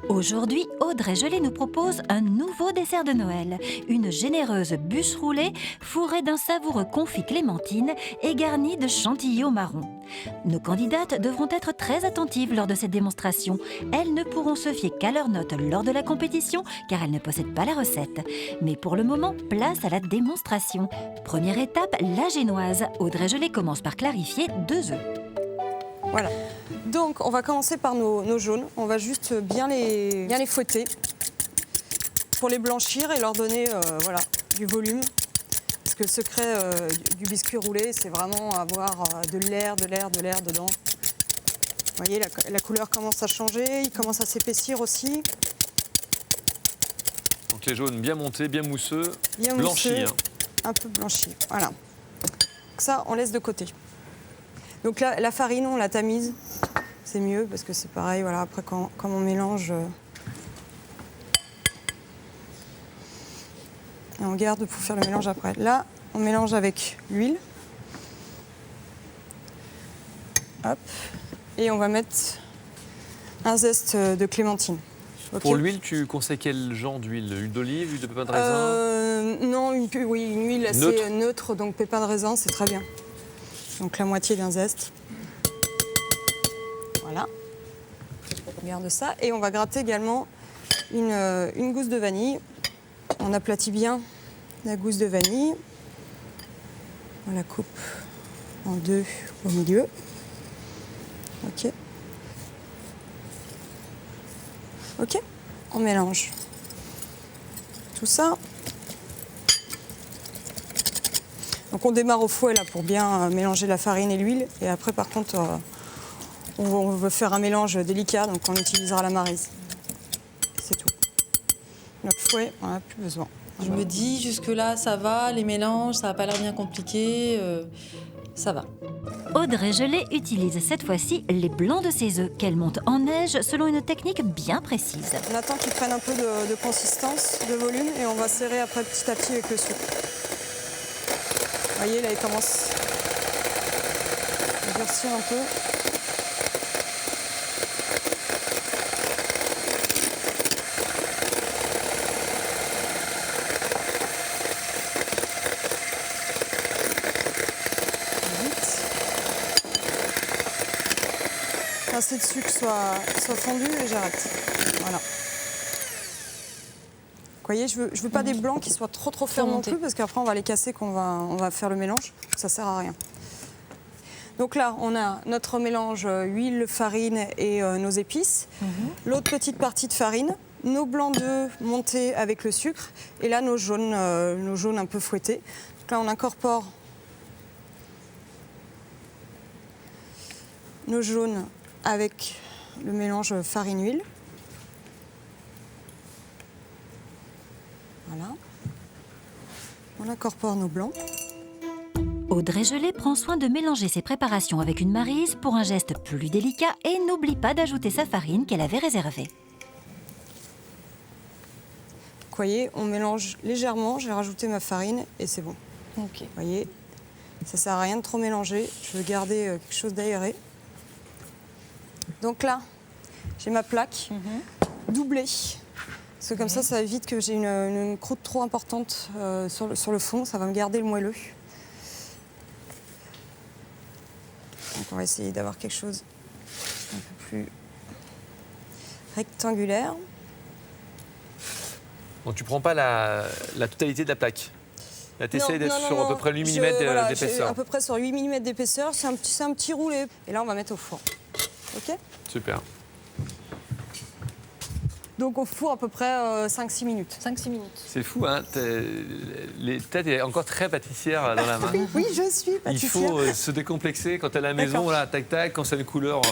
Aujourd'hui, Audrey Gelé nous propose un nouveau dessert de Noël. Une généreuse bûche roulée fourrée d'un savoureux confit clémentine et garnie de chantilly au marron. Nos candidates devront être très attentives lors de cette démonstration. Elles ne pourront se fier qu'à leurs notes lors de la compétition car elles ne possèdent pas la recette. Mais pour le moment, place à la démonstration. Première étape, la génoise. Audrey Gelé commence par clarifier 2 œufs. Voilà. Donc, on va commencer par nos jaunes. On va juste bien les fouetter pour les blanchir et leur donner voilà, du volume. Parce que le secret du biscuit roulé, c'est vraiment avoir de l'air dedans. Vous voyez, la couleur commence à changer, il commence à s'épaissir aussi. Donc les jaunes bien montés, bien mousseux, Bien blanchis. mousseux, un peu blanchis. Voilà. Ça, on laisse de côté. Donc là, la farine, on la tamise. C'est mieux parce que c'est pareil, voilà, après quand on mélange, et on garde pour faire le mélange après. Là, on mélange avec l'huile. Hop. Et on va mettre un zeste de clémentine. Okay. Pour l'huile, tu conseilles quel genre d'huile? Huile d'olive, huile de pépin de raisin? Non, une huile assez neutre, donc pépin de raisin, c'est très bien. Donc la moitié d'un zeste. Voilà. On garde ça. Et on va gratter également une gousse de vanille. On aplatit bien la gousse de vanille. On la coupe en 2 au milieu. OK. OK. On mélange tout ça. Donc on démarre au fouet là pour bien mélanger la farine et l'huile. Et après, par contre, on veut faire un mélange délicat, donc on utilisera la maryse. C'est tout. Notre fouet, on n'a plus besoin. Je me dis, jusque-là, ça va, les mélanges, ça n'a pas l'air bien compliqué, ça va. Audrey Gelé utilise cette fois-ci les blancs de ses œufs qu'elle monte en neige selon une technique bien précise. On attend qu'ils prennent un peu de consistance, de volume, et on va serrer après petit à petit avec le sucre. Vous voyez, là, il commence à durcir un peu. Assez de sucre soit fondu et j'arrête. Voilà. Vous voyez, je veux pas des blancs qui soient trop fermes non plus, parce qu'après on va les casser quand on va faire le mélange. Ça sert à rien. Donc là, on a notre mélange huile, farine et nos épices. L'autre petite partie de farine, nos blancs d'œufs montés avec le sucre, et là nos jaunes un peu fouettés. Donc là, on incorpore nos jaunes avec le mélange farine-huile. Voilà. On incorpore nos blancs. Audrey Gelé prend soin de mélanger ses préparations avec une maryse pour un geste plus délicat et n'oublie pas d'ajouter sa farine qu'elle avait réservée. Vous voyez, on mélange légèrement, j'ai rajouté ma farine et c'est bon. Ok. Vous voyez, ça sert à rien de trop mélanger, je veux garder quelque chose d'aéré. Donc là, j'ai ma plaque doublée. Parce que comme ça évite que j'ai une croûte trop importante sur le fond. Ça va me garder le moelleux. Donc on va essayer d'avoir quelque chose un peu plus rectangulaire. Donc tu prends pas la totalité de la plaque? Là, tu essaies d'être sur à peu près 8 mm d'épaisseur. À peu près sur 8 mm d'épaisseur. C'est un petit roulé. Et là, on va mettre au four. OK? Super. Donc au four à peu près 5-6 minutes. 5-6 minutes. C'est fou, hein? T'es encore très pâtissière dans la main. Oui, je suis Il pâtissière. faut se décomplexer quand t'es à la maison, là, tac tac, quand c'est une couleur.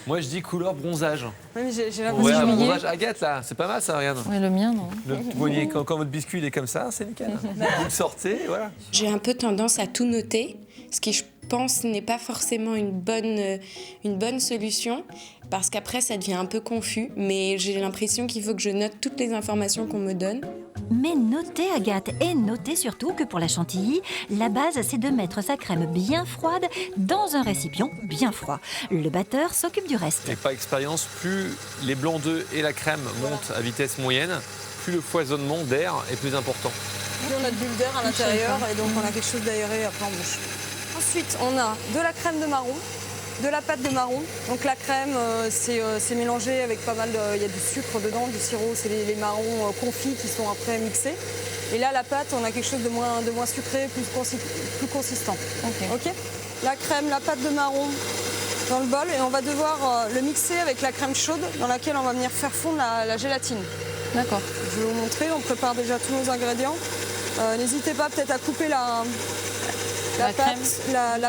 Moi je dis couleur bronzage. Oui, mais j'ai Ouais, l'impression que bronzage Agathe là, c'est pas mal ça, regarde. Oui, le mien, non. Vous voyez, quand votre biscuit il est comme ça, c'est nickel. Vous le sortez, et voilà. J'ai un peu tendance à tout noter, ce qui, je pense, n'est pas forcément une bonne solution, parce qu'après, ça devient un peu confus, mais j'ai l'impression qu'il faut que je note toutes les informations qu'on me donne. Mais notez, Agathe, et notez surtout que pour la chantilly, la base, c'est de mettre sa crème bien froide dans un récipient bien froid. Le batteur s'occupe du reste. Et par expérience, plus les blancs d'œufs et la crème montent à vitesse moyenne, plus le foisonnement d'air est plus important. Plus on a de bulles d'air à l'intérieur et donc on a quelque chose d'aéré après en bouche. Ensuite, on a de la crème de marron, de la pâte de marron. Donc la crème, c'est mélangé avec pas mal de... Il y a du sucre dedans, du sirop, c'est les marrons confits qui sont après mixés. Et là, la pâte, on a quelque chose de moins sucré, plus consistant. Ok. La crème, la pâte de marron dans le bol et on va devoir le mixer avec la crème chaude dans laquelle on va venir faire fondre la gélatine. D'accord. Je vais vous montrer, on prépare déjà tous nos ingrédients. N'hésitez pas peut-être à couper la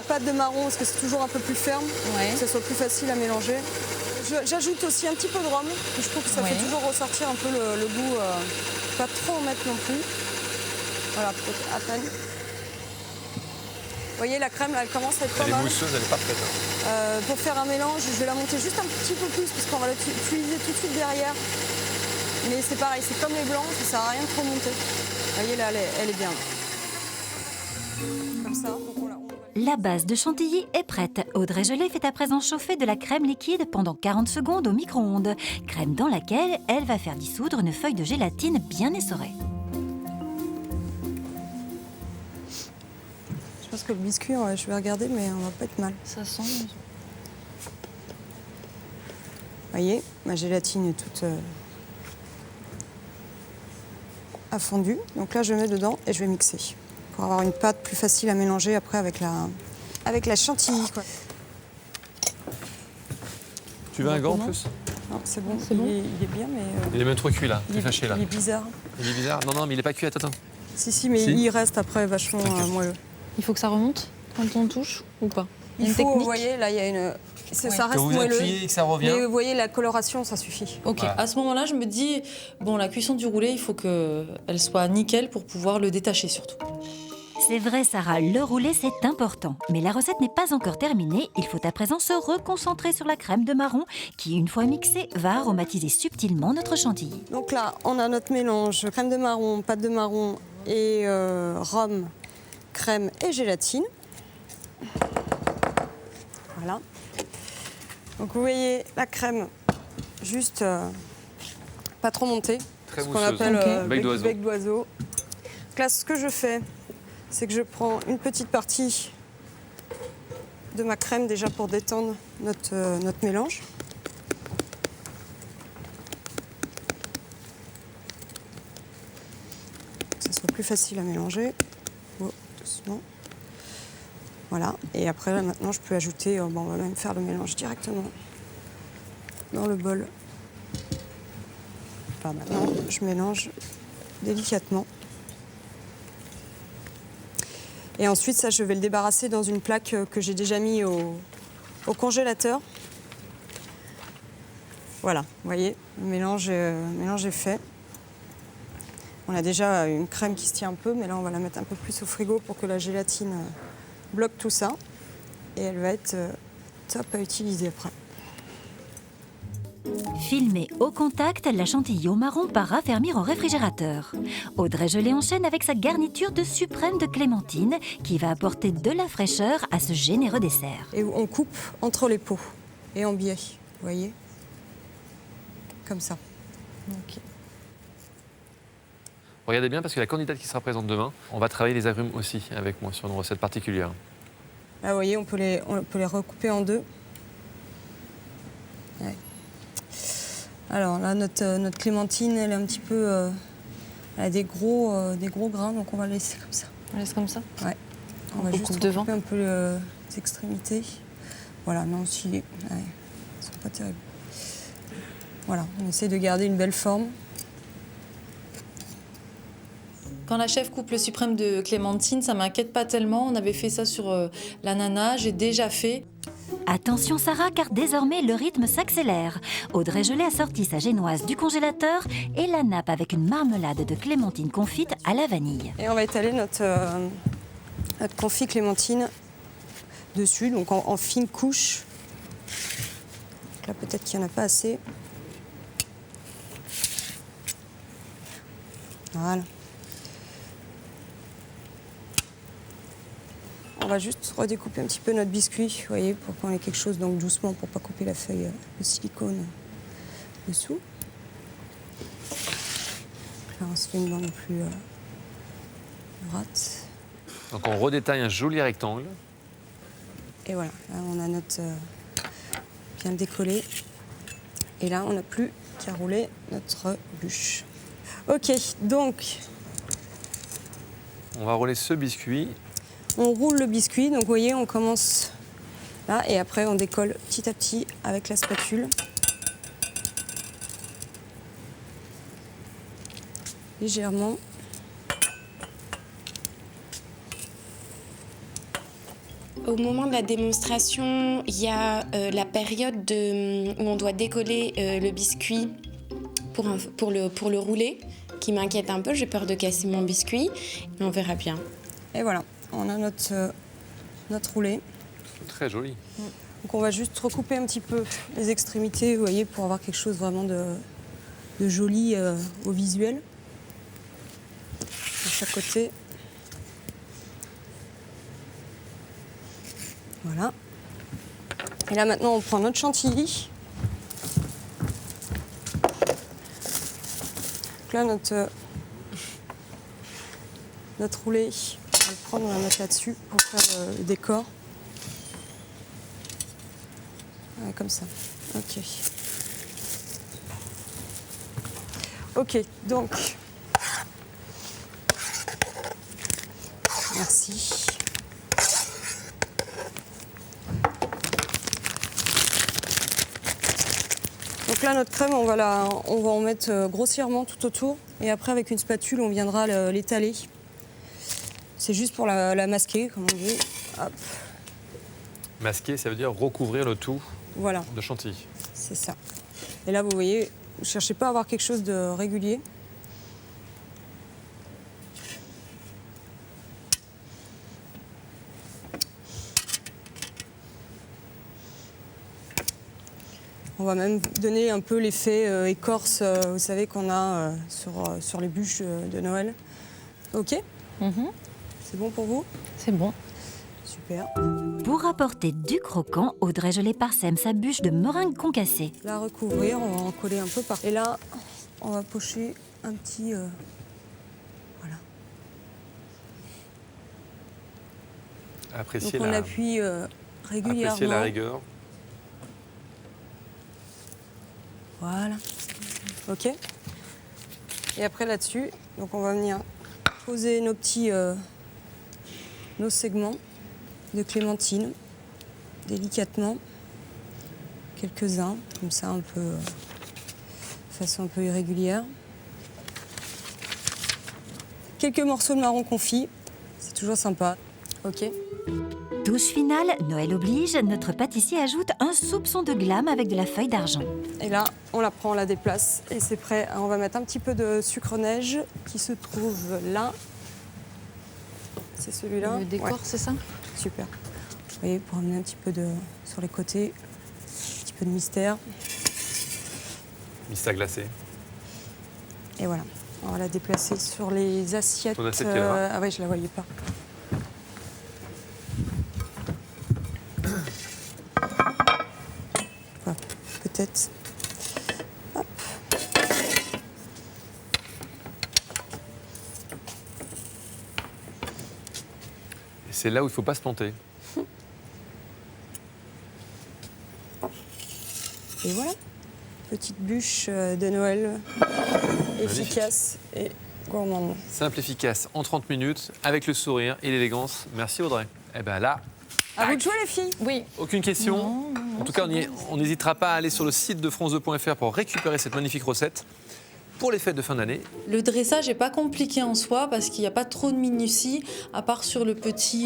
pâte de marron parce que c'est toujours un peu plus ferme, que ça soit plus facile à mélanger. J'ajoute aussi un petit peu de rhum, je trouve que ça fait toujours ressortir un peu le goût, pas trop en mettre non plus. Voilà, peut-être à peine. Vous voyez, la crème, là, elle commence à être pas mal. Elle est mousseuse, elle est parfaite. Pour faire un mélange, je vais la monter juste un petit peu plus parce qu'on va l'utiliser tout de suite derrière. Mais c'est pareil, c'est comme les blancs, ça sert à rien de trop monter. Vous voyez, là, elle est bien. Comme ça. Donc on La base de chantilly est prête. Audrey Gelé fait à présent chauffer de la crème liquide pendant 40 secondes au micro-ondes. Crème dans laquelle elle va faire dissoudre une feuille de gélatine bien essorée. Je pense que le biscuit, je vais regarder, mais on va pas être mal. Ça sent. Vous voyez, ma gélatine est toute a fondu. Donc là, je mets dedans et je vais mixer pour avoir une pâte plus facile à mélanger après avec la chantilly, quoi. Tu veux un gant en plus? Non, c'est bon. C'est bon. Il est bien, mais Il est même trop cuit là, t'es fâché là. il est bizarre. Il est bizarre. Non, mais il est pas cuit, attends. Si, mais Si. il reste après vachement moelleux. Il faut que ça remonte quand on touche ou pas? Il faut, vous voyez, là, il y a une... Ça reste Que vous moelleux. appuyez et que ça revient. Mais vous voyez, la coloration, ça suffit. Ok, Voilà. à ce moment-là, je me dis, bon, la cuisson du roulé, il faut qu'elle soit nickel pour pouvoir le détacher surtout. C'est vrai, Sarah, le roulé, c'est important. Mais la recette n'est pas encore terminée. Il faut à présent se reconcentrer sur la crème de marron qui, une fois mixée, va aromatiser subtilement notre chantilly. Donc là, on a notre mélange crème de marron, pâte de marron et rhum, crème et gélatine. Voilà. Donc vous voyez la crème juste pas trop montée. Très ce qu'on mousseuse. appelle Bec d'oiseau. bec d'oiseau. Donc là, ce que je fais, c'est que je prends une petite partie de ma crème déjà pour détendre notre mélange. Que ça soit plus facile à mélanger. Oh, doucement. Voilà. Et après, là, maintenant, je peux ajouter... on va même faire le mélange directement dans le bol. Enfin, maintenant, je mélange délicatement. Et ensuite, ça, je vais le débarrasser dans une plaque que j'ai déjà mis au congélateur. Voilà, vous voyez, le mélange est fait. On a déjà une crème qui se tient un peu, mais là, on va la mettre un peu plus au frigo pour que la gélatine bloque tout ça. Et elle va être top à utiliser après. Filmée au contact, la chantilly au marron part raffermir au réfrigérateur. Audrey Gelé enchaîne avec sa garniture de suprême de clémentine qui va apporter de la fraîcheur à ce généreux dessert. Et on coupe entre les pots et en biais, vous voyez? Comme ça. Ok. Regardez bien parce que la candidate qui sera présente demain, on va travailler les agrumes aussi avec moi sur une recette particulière. Là, vous voyez, on peut les recouper en deux. Ouais. Alors là, notre clémentine, elle est un petit peu... elle a des gros grains, donc on va la laisser comme ça. On laisse comme ça? Ouais. On va juste recouper un peu les extrémités. Voilà, non, si... Ouais, ils sont pas terribles. Voilà, on essaie de garder une belle forme. Quand la chef coupe le suprême de clémentine, ça m'inquiète pas tellement. On avait fait ça sur l'ananas, j'ai déjà fait. Attention Sarah, car désormais le rythme s'accélère. Audrey Gelé a sorti sa génoise du congélateur et la nappe avec une marmelade de clémentine confite à la vanille. Et on va étaler notre confit clémentine dessus, donc en fine couche. Donc là, peut-être qu'il n'y en a pas assez. Voilà. On va juste redécouper un petit peu notre biscuit, vous voyez, pour qu'on ait quelque chose, donc doucement, pour pas couper la feuille de silicone dessous. Là, on se fait une bande plus droite. Donc on redétaille un joli rectangle. Et voilà, là, on a notre bien décollé. Et là, on n'a plus qu'à rouler notre bûche. Ok, donc On va rouler ce biscuit. on roule le biscuit. Donc vous voyez, on commence là et après on décolle petit à petit avec la spatule. Légèrement. Au moment de la démonstration, il y a la période où on doit décoller le biscuit pour le rouler, qui m'inquiète un peu. J'ai peur de casser mon biscuit, mais on verra bien. Et voilà, on a notre roulé. Très joli. Donc on va juste recouper un petit peu les extrémités, vous voyez, pour avoir quelque chose vraiment de joli au visuel. De chaque côté. Voilà. Et là maintenant on prend notre chantilly. Donc là notre roulé, on va le prendre, on va le mettre là-dessus pour faire le décor. Ouais, comme ça. Ok. Ok, donc. Merci. Donc là, notre crème, on va en mettre grossièrement tout autour. Et après, avec une spatule, on viendra l'étaler. C'est juste pour la masquer, comme on dit. Hop. Masquer, ça veut dire recouvrir le tout Voilà, de chantilly. c'est ça. Et là, vous voyez, ne cherchez pas à avoir quelque chose de régulier. On va même donner un peu l'effet écorce, vous savez, qu'on a sur les bûches de Noël. Ok ? C'est bon pour vous ? C'est bon. Super. Pour apporter du croquant, Audrey Gelée parsème sa bûche de meringue concassée. La recouvrir, on va en coller un peu par. Et là, on va pocher un petit. Voilà. Appréciez, Donc on appuie régulièrement. appréciez la rigueur. Voilà. Ok. Et après là-dessus, donc on va venir poser nos segments de clémentine, délicatement, quelques-uns, comme ça un peu, de façon un peu irrégulière. Quelques morceaux de marron confit, c'est toujours sympa. Ok. Touche finale, Noël oblige, notre pâtissier ajoute un soupçon de glam avec de la feuille d'argent. Et là, on la prend, on la déplace et c'est prêt. On va mettre un petit peu de sucre neige qui se trouve là. C'est celui-là. Le décor, Ouais. c'est ça? Super. Vous voyez, pour amener un petit peu sur les côtés, un petit peu de mystère. Mystère glacé. Et voilà. On va la déplacer sur les assiettes. Ton assiette qui est là-bas. Ah ouais, je la voyais pas. Voilà, peut-être. Hop. Et c'est là où il ne faut pas se planter. Et voilà. Petite bûche de Noël efficace et gourmande. Simple, efficace, en 30 minutes, avec le sourire et l'élégance. Merci Audrey. Eh bien là, À vous de jouer les filles. Oui. aucune question. En tout cas, on n'hésitera pas à aller sur le site de france2.fr pour récupérer cette magnifique recette pour les fêtes de fin d'année. Le dressage n'est pas compliqué en soi parce qu'il n'y a pas trop de minutie, à part sur la petite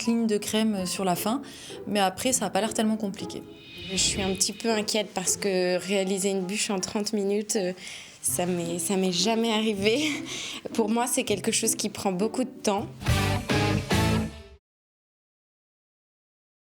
ligne de crème sur la fin. Mais après, ça n'a pas l'air tellement compliqué. Je suis un petit peu inquiète parce que réaliser une bûche en 30 minutes, ça m'est jamais arrivé. Pour moi, c'est quelque chose qui prend beaucoup de temps.